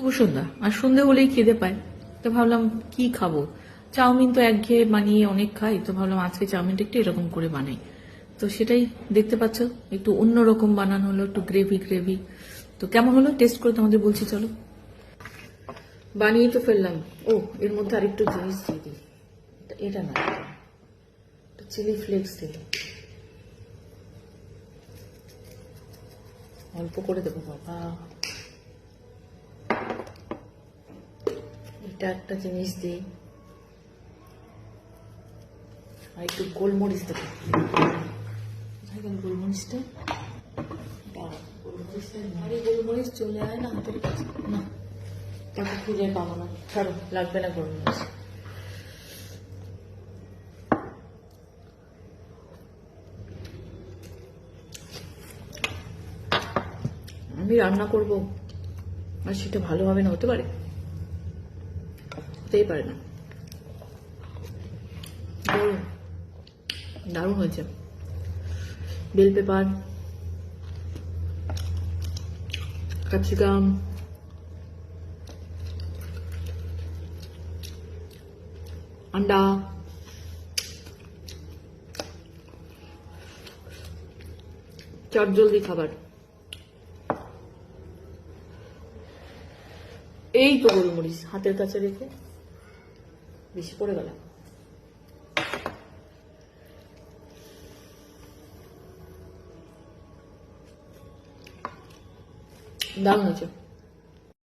শুভ সন্ধ্যা। আর সন্ধে হলেই খিদে পায়, তো ভাবলাম কি খাবো। চাউমিন তো একঘেয়ে বানিয়ে অনেক খাই, তো ভাবলাম আজকে চাউমিনটা একটু এরকম করে বানাই। তো সেটাই দেখতে পাচ্ছ, একটু অন্যরকম বানানো হলো, একটু গ্রেভি গ্রেভি। তো কেমন হলো টেস্ট করে তোমাদের বলছি, চলো। বানিয়ে তো ফেললাম। ও, এর মধ্যে আরেকটু জিনিস দিয়ে দিই। এটা না, চিলি ফ্লেক্স দিলাম, অল্প করে দেবো বাবা। এটা একটা জিনিস দিই, আর একটু গোলমরিচ দেবো। গোলমরিচটা, আরে গোলমরিচ চলে আয় না হাতের কাছে। না, তাকে খুঁজে পাবো না, ছাড়ো, লাগবে না গোলমরিচ। আমি রান্না করব আর সেটা ভালো হবে না, হতে পারে? হতেই পারে না। দারুণ হয়েছে। বেল পেপার, ক্যাপসিকাম, আন্ডা, চটজলদি খাবার। এই তো গোলমরিচ হাতের কাছে রেখে বেশি পড়ে গেল। দারুণ হয়েছে।